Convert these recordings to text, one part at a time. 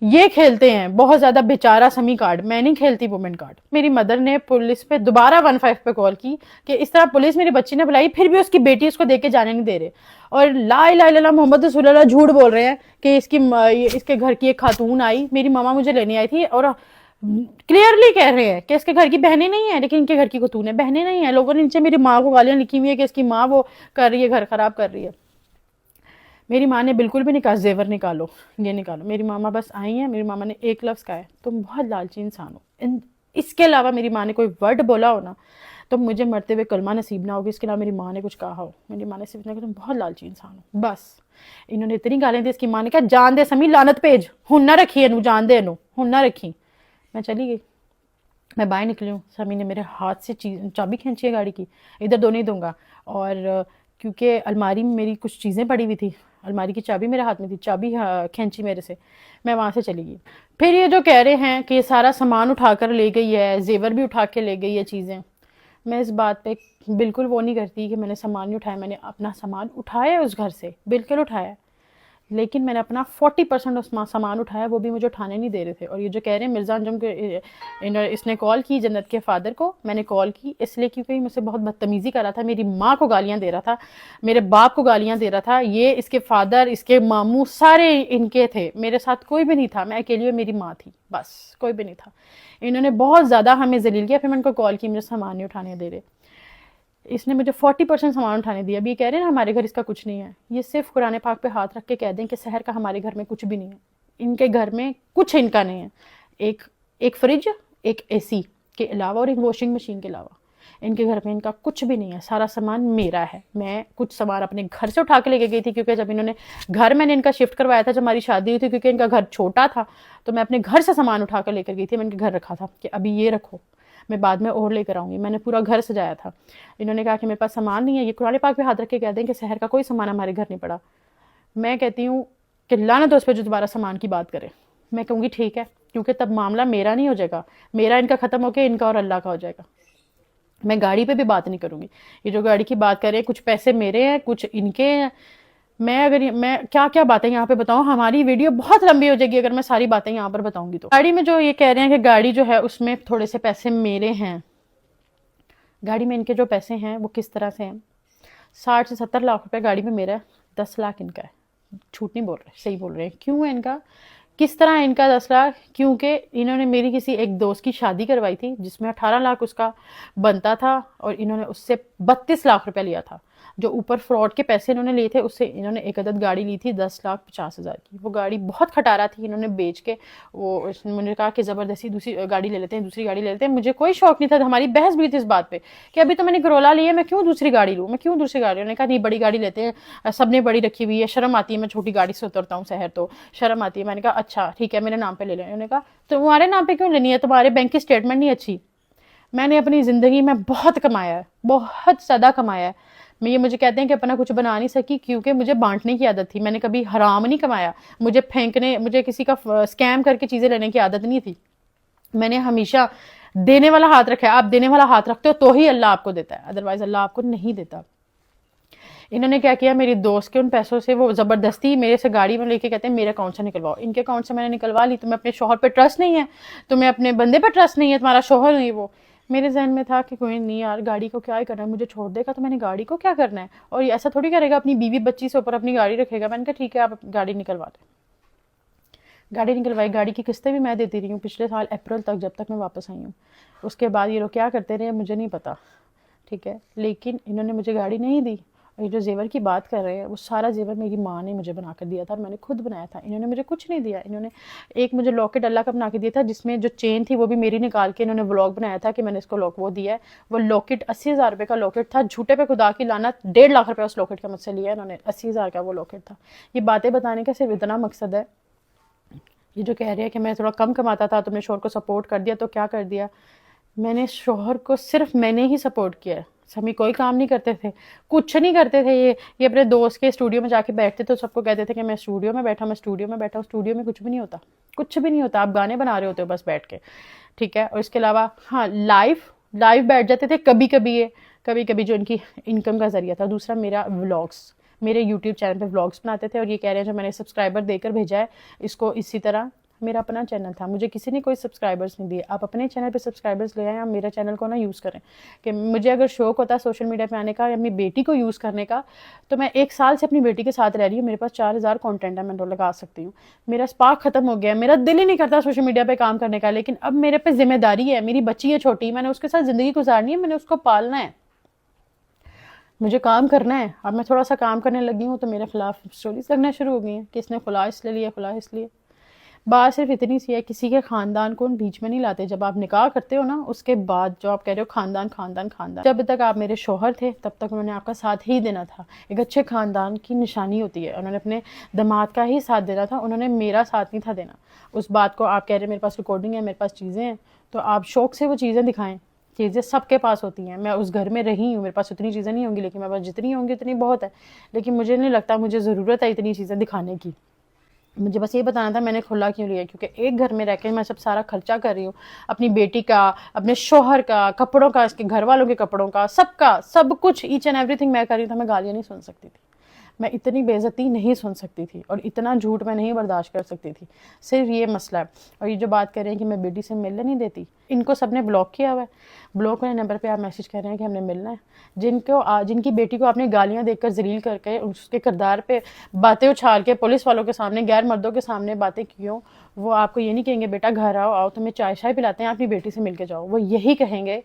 یہ کھیلتے ہیں بہت زیادہ بیچارہ سمی کارڈ. میں نہیں کھیلتی وومن کارڈ. میری مدر نے پولیس پہ دوبارہ 15 پہ کال کی کہ اس طرح پولیس میری بچی نے بلائی, پھر بھی اس کی بیٹی اس کو دیکھ کے جانے نہیں دے رہے, اور لا الہ الا اللہ محمد رسول اللہ جھوٹ بول رہے ہیں کہ اس کے گھر کی ایک خاتون آئی, میری ماما مجھے لینے آئی تھی, اور کلیئرلی کہہ رہے ہیں کہ اس کے گھر کی بہنیں نہیں ہیں, لیکن ان کے گھر کی خاتون ہے, بہنیں نہیں ہیں. لوگوں نے نیچے میری ماں کو گالیاں لکھی ہوئی ہے کہ اس کی ماں وہ کر رہی ہے, گھر خراب کر رہی ہے. میری ماں نے بالکل بھی نہیں کہا زیور نکالو, یہ نکالو. میری ماما بس آئی ہیں, میری ماما نے ایک لفظ کہا ہے, تم بہت لالچی انسان ہو. اس کے علاوہ میری ماں نے کوئی ورڈ بولا ہو نا تو مجھے مرتے ہوئے کلمہ نصیب نہ ہوگی. اس کے علاوہ میری ماں نے کچھ کہا ہو, میری ماں نے صرف نے کہا تم بہت لالچی انسان ہو. بس انہوں نے اتنی گالیں دی. اس کی ماں نے کہا جان دے سمی, لعنت بھیج, ہن نہ رکھی انو, جان دے انو, ہن نہ رکھی. میں چلی گئی, میں باہر نکلی ہوں, سمی نے میرے ہاتھ سے چابی کھینچی ہے گاڑی کی, ادھر دو نہیں دوں گا. اور کیونکہ الماری میں میری کچھ چیزیں پڑی ہوئی تھی, الماری کی چابی میرے ہاتھ میں تھی, چابی کھینچی میرے سے, میں وہاں سے چلی گئی. پھر یہ جو کہہ رہے ہیں کہ یہ سارا سامان اٹھا کر لے گئی ہے, زیور بھی اٹھا کے لے گئی ہے چیزیں, میں اس بات پہ بالکل وہ نہیں کرتی کہ میں نے سامان نہیں اٹھایا. میں نے اپنا سامان اٹھایا اس گھر سے, بالکل اٹھایا, لیکن میں نے اپنا 40% اس سامان اٹھایا, وہ بھی مجھے اٹھانے نہیں دے رہے تھے. اور یہ جو کہہ رہے ہیں مرزا انجم کے, اس نے کال کی جنت کے فادر کو, میں نے کال کی اس لیے کیونکہ مجھ سے بہت بدتمیزی کر رہا تھا, میری ماں کو گالیاں دے رہا تھا, میرے باپ کو گالیاں دے رہا تھا. یہ اس کے فادر, اس کے ماموں سارے ان کے تھے, میرے ساتھ کوئی بھی نہیں تھا, میں اکیلی اور میری ماں تھی, بس کوئی بھی نہیں تھا. انہوں نے بہت زیادہ ہمیں ذلیل کیا. پھر میں ان کو کال کی, مجھے سامان نہیں اٹھانے دے رہے. اس نے مجھے 40% سامان اٹھانے دیا. اب یہ کہہ رہے ہیں نا ہمارے گھر اس کا کچھ نہیں ہے, یہ صرف قرآن پاک پہ ہاتھ رکھ کے کہہ دیں کہ سحر کا ہمارے گھر میں کچھ بھی نہیں ہے. ان کے گھر میں کچھ ان کا نہیں ہے. ایک فریج, ایک اے سی کے علاوہ اور ایک واشنگ مشین کے علاوہ ان کے گھر میں ان کا کچھ بھی نہیں ہے. سارا سامان میرا ہے. میں کچھ سامان اپنے گھر سے اٹھا کے لے کے گئی تھی, کیونکہ جب انہوں نے گھر میں نے ان کا شفٹ کروایا تھا, جب ہماری شادی ہوئی تھی, کیونکہ ان کا گھر چھوٹا تھا, تو میں اپنے گھر سے سامان اٹھا کر لے کر گئی تھی. میں ان کے گھر رکھا تھا کہ ابھی یہ رکھو, میں بعد میں اور لے کر آؤں گی. میں نے پورا گھر سجایا تھا. انہوں نے کہا کہ میرے پاس سامان نہیں ہے. یہ قرآن پاک پہ ہاتھ رکھ کے کہہ دیں کہ سحر کا کوئی سامان ہمارے گھر نہیں پڑا. میں کہتی ہوں کہ لعنت اس پہ جو دوبارہ سامان کی بات کرے. میں کہوں گی ٹھیک ہے, کیونکہ تب معاملہ میرا نہیں ہو جائے گا, میرا ان کا ختم ہو کے ان کا اور اللہ کا ہو جائے گا. میں گاڑی پہ بھی بات نہیں کروں گی. یہ جو گاڑی کی بات کریں, کچھ پیسے میرے ہیں, کچھ ان کے ہیں. میں کیا کیا باتیں یہاں پہ بتاؤں, ہماری ویڈیو بہت لمبی ہو جائے گی اگر میں ساری باتیں یہاں پر بتاؤں گی. تو گاڑی میں جو یہ کہہ رہے ہیں کہ گاڑی جو ہے اس میں تھوڑے سے پیسے میرے ہیں, گاڑی میں ان کے جو پیسے ہیں وہ کس طرح سے ہیں. 60 سے 70 لاکھ روپے گاڑی میں میرا ہے, 10 لاکھ ان کا ہے. جھوٹ نہیں بول رہے, صحیح بول رہے ہیں. کیوں ہے ان کا, کس طرح ان کا 10 لاکھ, کیونکہ انہوں نے میری کسی ایک دوست کی شادی کروائی تھی جس میں 18 لاکھ اس کا بنتا تھا, اور انہوں نے اس سے 32 لاکھ روپے لیا تھا. جو اوپر فراڈ کے پیسے انہوں نے لیے تھے, اس سے انہوں نے ایک عدد گاڑی لی تھی 10,50,000 کی. وہ گاڑی بہت کھٹارا تھی, انہوں نے بیچ کے وہ مجھے نے کہا کہ زبردستی دوسری گاڑی لے لیتے ہیں, دوسری گاڑی لے لیتے ہیں. مجھے کوئی شوق نہیں تھا. ہماری بحث بھی تھی اس بات پہ کہ ابھی تو میں نے کرولا لی ہے, میں کیوں دوسری گاڑی لوں, میں کیوں دوسری گاڑی. انہوں نے کہا نہیں بڑی گاڑی لیتے ہیں, سب نے بڑی رکھی ہوئی ہے, شرم آتی ہے, میں چھوٹی گاڑی سے اترتا ہوں شہر تو شرم آتی ہے. میں نے کہا اچھا ٹھیک ہے میرے نام پہ لے لیں. انہوں نے کہا تمہارے نام پہ کیوں لینی ہے, تمہارے بینک کی اسٹیٹمنٹ نہیں اچھی. میں نے اپنی زندگی میں بہت کمایا ہے, بہت زیادہ کمایا ہے. یہ مجھے کہتے ہیں کہ اپنا کچھ بنا نہیں سکی, کیونکہ مجھے بانٹنے کی عادت تھی. میں نے کبھی حرام نہیں کمایا, مجھے پھینکنے, مجھے کسی کا اسکیم کر کے چیزیں لینے کی عادت نہیں تھی. میں نے ہمیشہ دینے والا ہاتھ رکھا ہے. آپ دینے والا ہاتھ رکھتے ہو تو ہی اللہ آپ کو دیتا ہے, ادروائز اللہ آپ کو نہیں دیتا. انہوں نے کیا کیا, میری دوست کے ان پیسوں سے وہ زبردستی میرے سے گاڑی میں لے کے کہتے ہیں میرے اکاؤنٹ سے نکلواؤ. ان کے اکاؤنٹ سے میں نے نکلوا لی. تمہیں اپنے شوہر پہ ٹرسٹ نہیں ہے, تمہیں اپنے بندے پہ ٹرسٹ نہیں ہے, تمہارا شوہر نہیں. وہ میرے ذہن میں تھا کہ کوئی نہیں یار, گاڑی کو کیا ہی کرنا ہے, مجھے چھوڑ دے گا تو میں نے گاڑی کو کیا کرنا ہے, اور یہ ایسا تھوڑی کرے گا اپنی بیوی بچی سے اوپر اپنی گاڑی رکھے گا. میں نے کہا ٹھیک ہے آپ گاڑی نکلوا دیں. گاڑی نکلوائی, گاڑی کی قسطیں بھی میں دیتی رہی ہوں پچھلے سال اپریل تک, جب تک میں واپس آئی ہوں. اس کے بعد یہ لوگ کیا کرتے رہے مجھے نہیں پتا, ٹھیک ہے, لیکن انہوں نے مجھے گاڑی نہیں دی. اور یہ جو زیور کی بات کر رہے ہیں, وہ سارا زیور میری ماں نے مجھے بنا کر دیا تھا, اور میں نے خود بنایا تھا. انہوں نے مجھے کچھ نہیں دیا. انہوں نے ایک مجھے لاکٹ اللہ کا بنا کے دیا تھا, جس میں جو چین تھی وہ بھی میری نکال کے انہوں نے ولاگ بنایا تھا کہ میں نے اس کو وہ دیا ہے. وہ لاکٹ 80,000 روپے کا لاکٹ تھا, جھوٹے پہ خدا کی لعنت, 1.5 لاکھ روپے اس لاکٹ کا مجھ سے لیا انہوں نے. 80,000 کا وہ لاکٹ تھا. یہ باتیں بتانے کا صرف اتنا مقصد ہے. یہ جو کہہ رہے ہیں کہ میں تھوڑا کم کماتا تھا, تم نے شوہر کو سپورٹ کر دیا, تو کیا کر دیا, میں نے شوہر کو صرف میں نے ہی سپورٹ کیا ہے. سمی کوئی کام نہیں کرتے تھے, کچھ نہیں کرتے تھے. یہ اپنے دوست کے اسٹوڈیو میں جا کے بیٹھتے تو سب کو کہتے تھے کہ میں اسٹوڈیو میں بیٹھا, میں اسٹوڈیو میں بیٹھا. اسٹوڈیو میں کچھ بھی نہیں ہوتا, کچھ بھی نہیں ہوتا. آپ گانے بنا رہے ہوتے ہو بس بیٹھ کے, ٹھیک ہے. اور اس کے علاوہ ہاں لائیو بیٹھ جاتے تھے کبھی کبھی جو ان کی انکم کا ذریعہ تھا. دوسرا میرا میرے یوٹیوب چینل پہ ولاگس بناتے تھے, اور یہ کہہ رہے ہیں جو میں نے سبسکرائبر دے کر بھیجا ہے اس کو اسی طرح میرا اپنا چینل تھا, مجھے کسی نے کوئی سبسکرائبرز نہیں دیے. آپ اپنے چینل پہ سبسکرائبرز لے آئیں, آپ میرا چینل کو نہ یوز کریں. کہ مجھے اگر شوق ہوتا ہے سوشل میڈیا پہ آنے کا یا اپنی بیٹی کو یوز کرنے کا, تو میں 1 سال سے اپنی بیٹی کے ساتھ رہ رہی ہوں, میرے پاس 4000 کانٹینٹ ہے, میں تو لگا سکتی ہوں. میرا اسپارک ختم ہو گیا, میرا دل ہی نہیں کرتا سوشل میڈیا پہ کام کرنے کا. لیکن اب میرے پہ ذمہ داری ہے, میری بچی ہے چھوٹی, میں نے اس کے ساتھ زندگی گزارنی ہے, میں نے اس کو پالنا ہے, مجھے کام کرنا ہے. اب میں تھوڑا سا کام کرنے لگی ہوں تو میرے خلاف اسٹوریز لگنا شروع ہو گئی ہیں کہ اس نے کھلا اس لیے کھلا اس لیے. بات صرف اتنی سی ہے, کسی کے خاندان کو بیچ میں نہیں لاتے. جب آپ نکاح کرتے ہو نا, اس کے بعد جو آپ کہہ رہے ہو خاندان خاندان خاندان, جب تک آپ میرے شوہر تھے تب تک انہوں نے آپ کا ساتھ ہی دینا تھا. ایک اچھے خاندان کی نشانی ہوتی ہے, انہوں نے اپنے داماد کا ہی ساتھ دینا تھا, انہوں نے میرا ساتھ نہیں تھا دینا. اس بات کو آپ کہہ رہے ہیں میرے پاس ریکارڈنگ ہے, میرے پاس چیزیں ہیں, تو آپ شوق سے وہ چیزیں دکھائیں. چیزیں سب کے پاس ہوتی ہیں, میں اس گھر میں رہی ہوں, میرے پاس اتنی چیزیں نہیں ہوں گی, لیکن میرے پاس جتنی ہوں گی اتنی بہت ہے. لیکن مجھے نہیں لگتا مجھے ضرورت ہے اتنی چیزیں دکھانے کی. مجھے بس یہ بتانا تھا میں نے کھلا کیوں لیا, کیونکہ ایک گھر میں رہ کے میں سب سارا خرچہ کر رہی ہوں, اپنی بیٹی کا, اپنے شوہر کا, کپڑوں کا, اس کے گھر والوں کے کپڑوں کا, سب کچھ ایچ اینڈ ایوری تھنگ میں کر رہی ہوں. تو میں گالیاں نہیں سن سکتی تھی, میں اتنی بے عزتی نہیں سن سکتی تھی, اور اتنا جھوٹ میں نہیں برداشت کر سکتی تھی. صرف یہ مسئلہ ہے. اور یہ جو بات کر رہے ہیں کہ میں بیٹی سے ملنے نہیں دیتی, ان کو سب نے بلاک کیا ہوا ہے. بلاک والے نمبر پہ آپ میسج کر رہے ہیں کہ ہم نے ملنا ہے. جن کی بیٹی کو آپ نے گالیاں دیکھ کر ذلیل کر کے, اس کے کردار پہ باتیں اچھال کے, پولیس والوں کے سامنے, غیر مردوں کے سامنے باتیں کیوں, وہ آپ کو یہ نہیں کہیں گے بیٹا گھر آؤ تمہیں چائے شائے پلاتے ہیں, اپنی بیٹی سے مل کے جاؤ. وہ یہی کہیں گے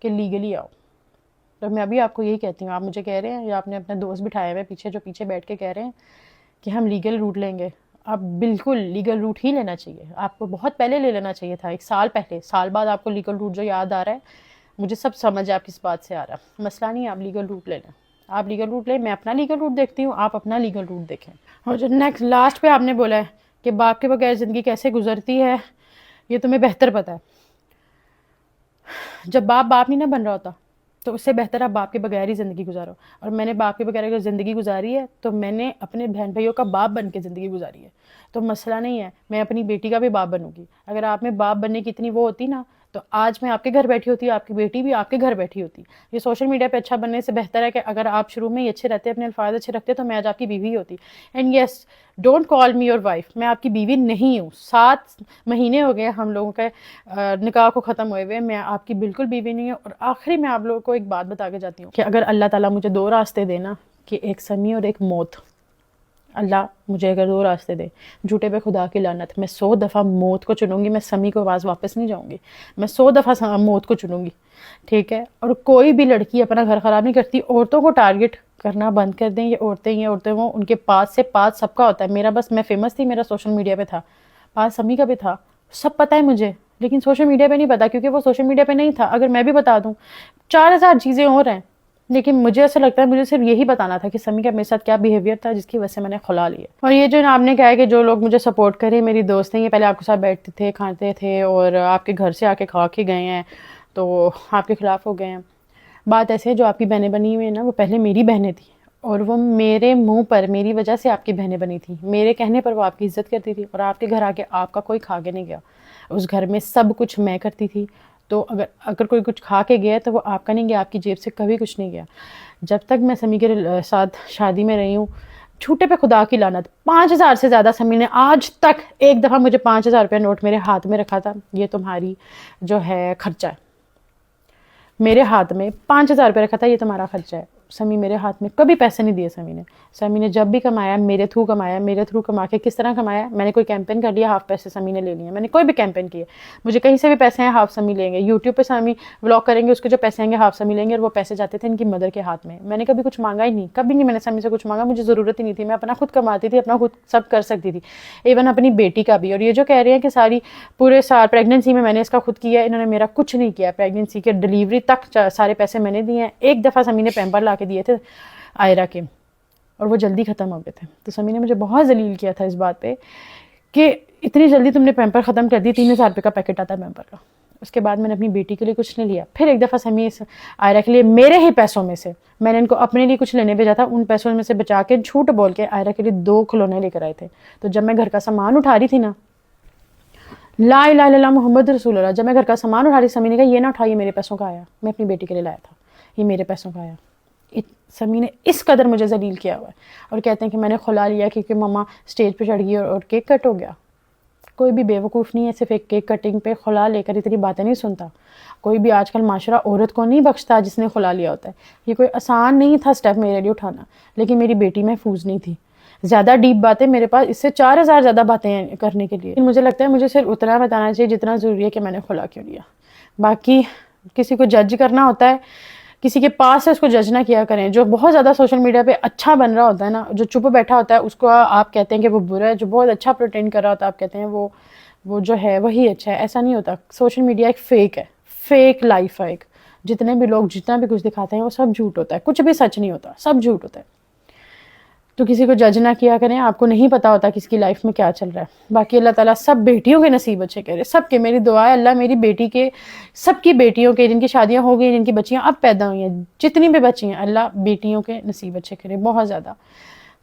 کہ لیگلی آؤ. تو میں ابھی آپ کو یہی کہتی ہوں, آپ مجھے کہہ رہے ہیں یا آپ نے اپنے دوست بٹھائے ہوئے پیچھے, جو پیچھے بیٹھ کے کہہ رہے ہیں کہ ہم لیگل روٹ لیں گے, آپ بالکل لیگل روٹ ہی لینا چاہیے. آپ کو بہت پہلے لے لینا چاہیے تھا, 1 سال پہلے. سال بعد آپ کو لیگل روٹ جو یاد آ رہا ہے, مجھے سب سمجھ ہے آپ کس بات سے آ رہا ہے. مسئلہ نہیں ہے, آپ لیگل روٹ لے لیں, آپ لیگل روٹ لیں, میں اپنا لیگل روٹ دیکھتی ہوں, آپ اپنا لیگل روٹ دیکھیں. اور جو نیکسٹ لاسٹ پہ آپ نے بولا ہے کہ باپ کے بغیر زندگی کیسے گزرتی ہے, یہ تمہیں بہتر پتہ ہے. جب باپ نہیں نہ بن رہا ہوتا تو اس سے بہتر آپ باپ کے بغیر ہی زندگی گزارو. اور میں نے باپ کے بغیر اگر زندگی گزاری ہے تو میں نے اپنے بہن بھائیوں کا باپ بن کے زندگی گزاری ہے. تو مسئلہ نہیں ہے, میں اپنی بیٹی کا بھی باپ بنوں گی. اگر آپ میں باپ بننے کی اتنی وہ ہوتی نا, تو آج میں آپ کے گھر بیٹھی ہوتی, آپ کی بیٹی بھی آپ کے گھر بیٹھی ہوتی. یہ سوشل میڈیا پہ اچھا بننے سے بہتر ہے کہ اگر آپ شروع میں ہی اچھے رہتے, اپنے الفاظ اچھے رکھتے, تو میں آج آپ کی بیوی ہوتی. And yes, don't call me your wife, میں آپ کی بیوی نہیں ہوں. 7 مہینے ہو گئے ہم لوگوں کے نکاح کو ختم ہوئے ہوئے, میں آپ کی بالکل بیوی نہیں ہوں. اور آخری میں آپ لوگوں کو ایک بات بتا کے جاتی ہوں کہ اگر اللہ تعالیٰ مجھے 2 راستے دینا, کہ ایک سمی اور ایک موت, اللہ مجھے اگر 2 راستے دے, جھوٹے پہ خدا کی لعنت, میں 100 دفعہ موت کو چنوں گی. میں سمی کو آواز واپس نہیں جاؤں گی, میں 100 دفعہ موت کو چنوں گی, ٹھیک ہے. اور کوئی بھی لڑکی اپنا گھر خراب نہیں کرتی. عورتوں کو ٹارگٹ کرنا بند کر دیں, یہ عورتیں وہ, ان کے پاس سے پاس سب کا ہوتا ہے. میرا بس, میں فیمس تھی, میرا سوشل میڈیا پہ تھا, پاس سمی کا بھی تھا, سب پتہ ہے مجھے, لیکن سوشل میڈیا پہ نہیں پتا, کیونکہ وہ سوشل میڈیا پہ نہیں تھا. اگر میں بھی بتا دوں 4000 چیزیں اور ہیں, لیکن مجھے ایسا لگتا ہے مجھے صرف یہی بتانا تھا کہ سمی کا میرے ساتھ کیا بیہیویئر تھا جس کی وجہ سے میں نے خلا لیا. اور یہ جو آپ نے کہا ہے کہ جو لوگ مجھے سپورٹ کریں, میری دوست ہیں, یہ پہلے آپ کے ساتھ بیٹھتے تھے, کھاتے تھے, اور آپ کے گھر سے آ کے کھا کے گئے ہیں, تو آپ کے خلاف ہو گئے ہیں. بات ایسے ہے, جو آپ کی بہنیں بنی ہوئی ہیں نا, وہ پہلے میری بہنیں تھیں, اور وہ میرے منہ پر میری وجہ سے آپ کی بہنیں بنی تھیں. میرے کہنے پر وہ آپ کی عزت کرتی تھی, اور آپ کے گھر آ کے آپ کا کوئی کھا کے نہیں گیا. اس گھر میں سب کچھ میں کرتی تھی, تو اگر کوئی کچھ کھا کے گیا تو وہ آپ کا نہیں گیا, آپ کی جیب سے کبھی کچھ نہیں گیا. جب تک میں سمی کے ساتھ شادی میں رہی ہوں, جھوٹے پہ خدا کی لعنت, 5000 سے زیادہ سمی نے آج تک ایک دفعہ مجھے 5000 روپے نوٹ میرے ہاتھ میں رکھا تھا, یہ تمہاری جو ہے خرچہ ہے. میرے ہاتھ میں 5000 روپے رکھا تھا, یہ تمہارا خرچہ ہے. سمی میرے ہاتھ میں کبھی پیسے نہیں دیے. سمی نے جب بھی کمایا میرے تھرو کمایا. میرے تھرو کما کے کس طرح کمایا, میں نے کوئی کیمپین کر لیا, ہاف پیسے سمی نے لے لیے. میں نے کوئی بھی کیمپین کیا, مجھے کہیں سے بھی پیسے ہیں, ہاف سمی لیں گے. یوٹیوب پہ سمی ولاگ کریں گے, اس کے جو پیسے آئیں گے ہاف سمی لیں گے, اور وہ پیسے جاتے تھے ان کی مدر کے ہاتھ میں. میں نے کبھی کچھ مانگا ہی نہیں, کبھی نہیں میں نے سمی سے کچھ مانگا, مجھے ضرورت ہی نہیں تھی. میں اپنا خود کماتی تھی, اپنا خود سب کر سکتی تھی, ایون اپنی بیٹی کا بھی. اور یہ جو کہہ رہے ہیں کہ ساری پورے سال پریگننسی میں نے اس کا خود کیا, انہوں نے میرا کچھ نہیں کیا. پریگننسی کے ڈلیوری تک سارے پیسے میں نے دیے ہیں. ایک دفعہ سمی نے پیمپر لا کے دیے تھے آئرہ کے, اور وہ جلدی ختم ہو گئے تھے. تو سمی نے مجھے بہت ذلیل کیا تھا اس بات پہ کہ اتنی جلدی تم نے پیمپر ختم کر دی. 3000 روپے کا پیکٹ آتا ہے پیمپر کا. اس کے بعد میں نے اپنی بیٹی کے لیے کچھ نہیں لیا. پھر ایک دفعہ سمی آئرہ کے لیے میرے ہی پیسوں میں سے, میں نے ان کو اپنے لیے کچھ لینے بھیجا تھا, ان پیسوں میں سے بچا کے جھوٹ بول کے آئرہ کے لیے 2 کھلونے لے کر آئے تھے. تو جب میں گھر کا سامان اٹھا رہی تھی نا, لا الہ الا اللہ محمد رسول اللہ, جب میں گھر کا سامان اٹھا رہی, سمی نے کہا یہ نہ اٹھائیے, میرے پیسوں کا آیا, میں اپنی بیٹی کے لیے لایا تھا, یہ میرے پیسوں کا آیا. سمی نے اس قدر مجھے ذلیل کیا ہوا ہے. اور کہتے ہیں کہ میں نے خلا لیا کیونکہ ماما اسٹیج پہ چڑھ گئی اور کیک کٹ ہو گیا. کوئی بھی بیوقوف نہیں ہے صرف ایک کیک کٹنگ پہ خلا لے کر اتنی باتیں نہیں سنتا. کوئی بھی آج کل معاشرہ عورت کو نہیں بخشتا جس نے خلا لیا ہوتا ہے. یہ کوئی آسان نہیں تھا سٹیپ میرے لیے اٹھانا, لیکن میری بیٹی محفوظ نہیں تھی. زیادہ ڈیپ باتیں میرے پاس اس سے 4000 زیادہ باتیں کرنے کے لیے. مجھے لگتا ہے مجھے صرف اتنا بتانا چاہیے جتنا ضروری ہے کہ میں نے خلا کیوں لیا. باقی کسی کو جج کرنا ہوتا ہے, کسی کے پاس سے اس کو جج نہ کیا کریں. جو بہت زیادہ سوشل میڈیا پہ اچھا بن رہا ہوتا ہے نا, جو چپ بیٹھا ہوتا ہے اس کو آپ کہتے ہیں کہ وہ برا ہے. جو بہت اچھا پروٹینڈ کر رہا ہوتا ہے آپ کہتے ہیں وہ جو ہے وہی اچھا ہے. ایسا نہیں ہوتا. سوشل میڈیا ایک فیک ہے, فیک لائف ہے ایک. جتنے بھی لوگ جتنا بھی کچھ دکھاتے ہیں وہ سب جھوٹ ہوتا ہے, کچھ بھی سچ نہیں ہوتا, سب جھوٹ ہوتا ہے. تو کسی کو جج نہ کیا کریں, آپ کو نہیں پتا ہوتا کس کی لائف میں کیا چل رہا ہے. باقی اللہ تعالیٰ سب بیٹیوں کے نصیب اچھے کرے, سب کے. میری دعا ہے اللہ میری بیٹی کے, سب کی بیٹیوں کے, جن کی شادیاں ہو گئی, جن کی بچیاں اب پیدا ہوئی ہیں, جتنی بھی بچی ہیں, اللہ بیٹیوں کے نصیب اچھے کرے بہت زیادہ.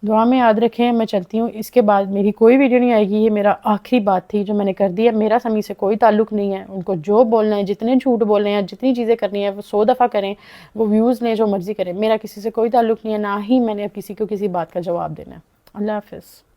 دعا میں یاد رکھیں. میں چلتی ہوں, اس کے بعد میری کوئی ویڈیو نہیں آئے گی. یہ میرا آخری بات تھی جو میں نے کر دی ہے. میرا سمی سے کوئی تعلق نہیں ہے. ان کو جو بولنا ہے, جتنے جھوٹ بولنے ہیں, جتنی چیزیں کرنی ہیں وہ 100 دفعہ کریں, وہ ویوز لیں, جو مرضی کریں. میرا کسی سے کوئی تعلق نہیں ہے, نہ ہی میں نے کسی کو کسی بات کا جواب دینا ہے. اللہ حافظ.